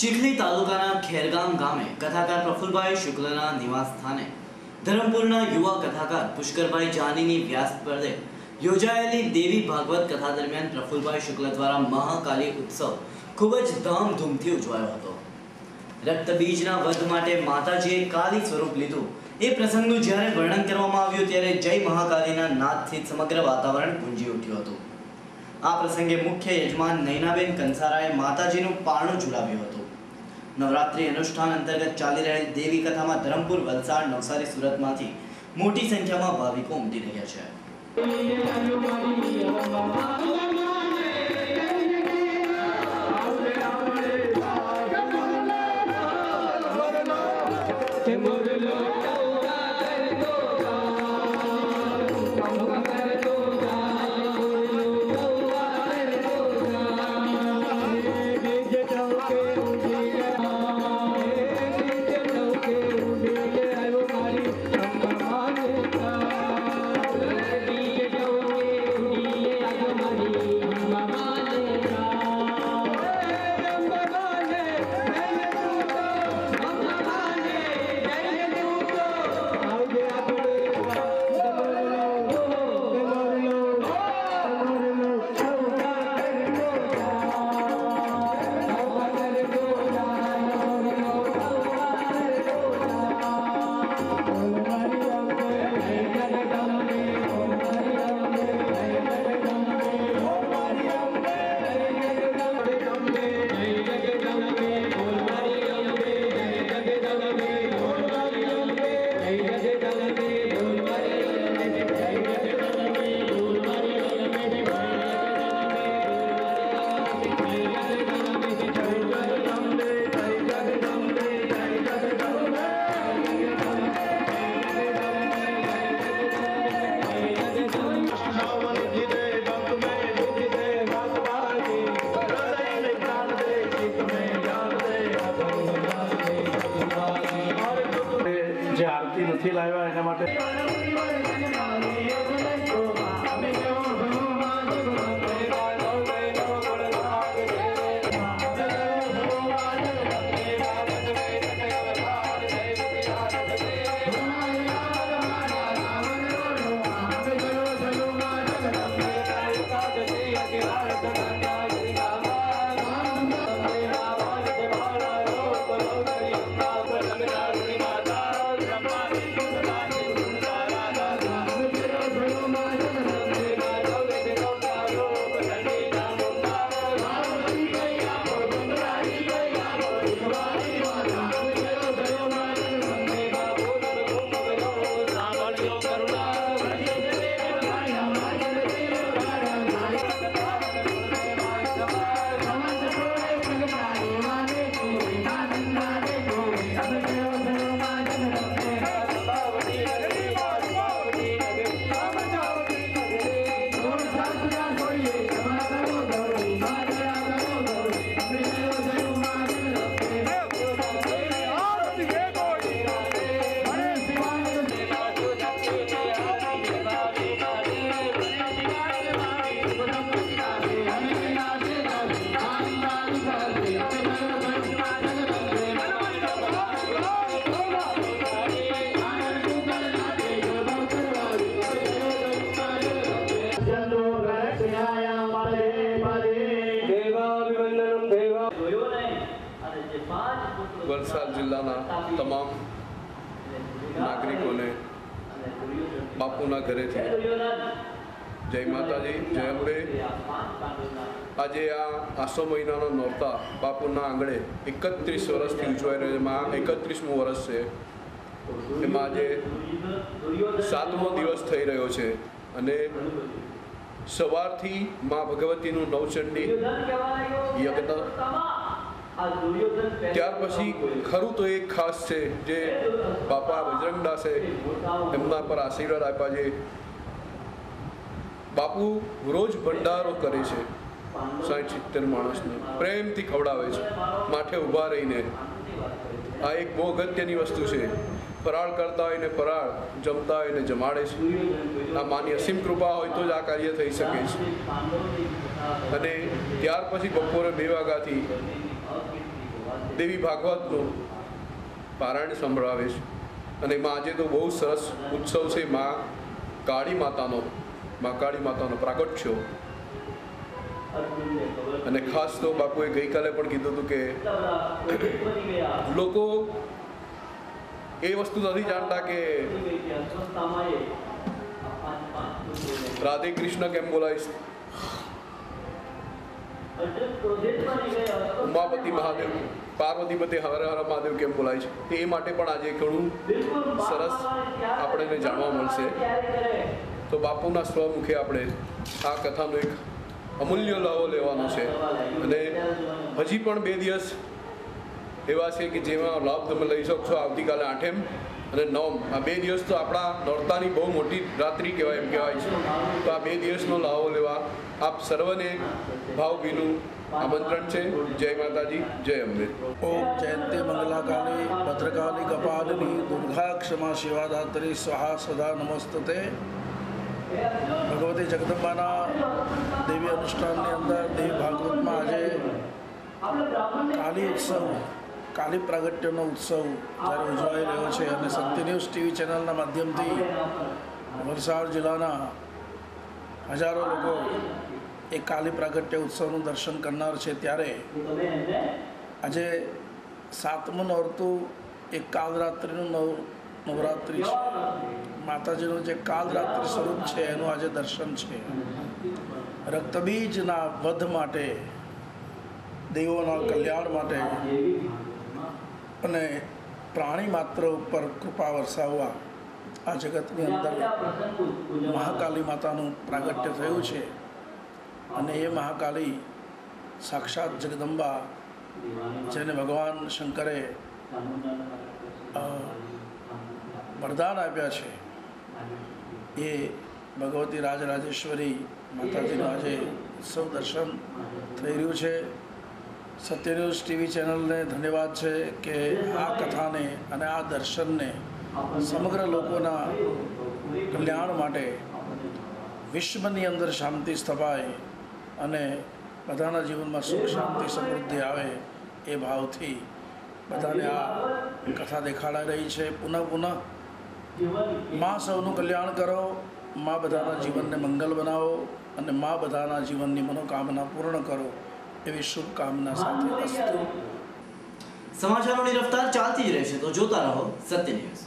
ચીખલી તાલુકાના ખેરગામ ગામે કથાકાર પ્રફુલભાઈ શુક્લના નિવાસ સ્થાને ધરમપુરના યુવા કથાકાર પુષ્કરભાઈ જાનીની વ્યાસપદે યોજાયેલી દેવી ભાગવત કથા દરમિયાન પ્રફુલભાઈ શુક્લ દ્વારા મહાકાલી ઉત્સવ ખૂબ જ ધામધૂમથી ઉજવાયો હતો। રક્તબીજના વધ માટે માતાજીએ કાલી સ્વરૂપ લીધું એ પ્રસંગનું જ્યારે વર્ણન કરવામાં આવ્યું ત્યારે જય મહાકાલીના નાદથી સમગ્ર વાતાવરણ ગુંજી ઉઠ્યું હતું। આ પ્રસંગે મુખ્ય યજમાન નૈનાબેન કંસારાએ માતાજીનું પારણું ઝુલાવ્યું હતું। નવરાત્રી અનુષ્ઠાન અંતર્ગત ચાલી રહેલ દેવી કથામાં ધરમપુર, વલસાડ, નવસારી, સુરતમાંથી મોટી સંખ્યામાં ભાવિકો ઉમટી રહ્યા છે। જે આરતી નથી લાવ્યા એના માટે વલસાડ જિલ્લાના તમામ નાગરિકોને બાપુના ઘરેથી જય માતાજી, જય અંબે। આજે આ આસો મહિનાનો નોરતા બાપુના આંગણે 31 વર્ષથી ઉજવાઈ રહ્યો છે। એમાં 31મું વર્ષ છે। એમાં આજે 7મો દિવસ થઈ રહ્યો છે અને સવારથી મા ભગવતીનું નવચંડી યજ્ઞ, ત્યાર પછી ખરું તો એક ખાસ છે જે બાપા બજરંગદાસે એમના પર આશીર્વાદ આપ્યા છે। બાપુ રોજ ભંડારો કરે છે, 60-70 માણસને પ્રેમથી ખવડાવે છે, માથે ઊભા રહીને। આ એક બહુ અગત્યની વસ્તુ છે। ફરાળ કરતા હોય ને ફરાળ, જમતા હોય ને જમાડે છે। આ માની અસીમ કૃપા હોય તો જ આ કાર્ય થઈ શકે છે। અને ત્યાર પછી બપોરે 2 વાગ્યાથી દેવી ભાગવતનું પારાયણ સંભળાવે છે અને એમાં આજે તો બહુ સરસ ઉત્સવ છે મા કાળી માતાનો પ્રાગટ્યો. અને ખાસ તો બાપુએ ગઈકાલે પણ કીધું હતું કે લોકો એ વસ્તુ નથી જાણતા કે રાધે કૃષ્ણ કેમ બોલાય છે, ઉમાપતિ મહાદેવ, પાર્વતીપતિ હર હર મહાદેવ કેમ બોલાય છે, તે એ માટે પણ આજે ઘણું સરસ આપણને જાણવા મળશે. તો બાપુના સ્વમુખે આપણે આ કથાનો એક અમૂલ્ય લાવો લેવાનો છે અને હજી પણ 2 દિવસ એવા છે કે જેમાં લાભ તમે લઈ શકશો. આવતીકાલે 8મ અને 9મ, આ 2 દિવસ તો આપણા નોરતાની બહુ મોટી રાત્રિ કહેવાય એમ કહેવાય છે. તો આ 2 દિવસનો લાવો લેવા આપ સર્વને ભાવભીનું આમંત્રણ છે. જય માતાજી, જય અંબે. ઓમ જયંતી મંગલાકાલી ભદ્રકાલી કપાલિની દુર્ગા ક્ષમા શિવાદાત્રી સ્વાહા સદા નમસ્તે. ભગવતી જગદંબાના દેવી અનુષ્ઠાનની અંદર દેવી ભાગવતમાં આજે કાલી ઉત્સવ, કાલી પ્રાગટ્યનો ઉત્સવ જ્યારે ઉજવાઈ રહ્યો છે અને સત્ય ન્યૂઝ ટીવી ચેનલના માધ્યમથી વલસાડ જિલ્લાના હજારો લોકો એ કાલી પ્રાગટ્ય ઉત્સવનું દર્શન કરનાર છે. ત્યારે આજે 7મું નોરતું એ કાલરાત્રિનું નવરાત્રિ છે. માતાજીનું જે કાલરાત્રિ સ્વરૂપ છે એનું આજે દર્શન છે. રક્તબીજના વધ માટે, દેવોના કલ્યાણ માટે અને પ્રાણી માત્ર ઉપર કૃપા વરસાવવા આ જગતની અંદર મહાકાલી માતાનું પ્રાગટ્ય થયું છે. અને એ મહાકાલી સાક્ષાત જગદંબા, જેને ભગવાન શંકરે વરદાન આપ્યા છે, એ ભગવતી રાજરાજેશ્વરી માતાજીનું આજે ઉત્સવ દર્શન થઈ રહ્યું છે. સત્ય ન્યૂઝ ટીવી ચેનલને ધન્યવાદ છે કે આ કથાને અને આ દર્શનને સમગ્ર લોકોના કલ્યાણ માટે, વિશ્વની અંદર શાંતિ સ્થપાય અને બધાના જીવનમાં સુખ શાંતિ સમૃદ્ધિ આવે એ ભાવથી બધાને આ કથા દેખાડાઈ રહી છે. પુનઃ માં સૌનું કલ્યાણ કરો, માં બધાના જીવનને મંગલ બનાવો અને માં બધાના જીવનની મનોકામના પૂર્ણ કરો એવી શુભકામના સાથે અસ્તુ. સમાચારોની રફતાર ચાલતી જ રહેશે, તો જોતા રહો સત્ય ન્યૂઝ.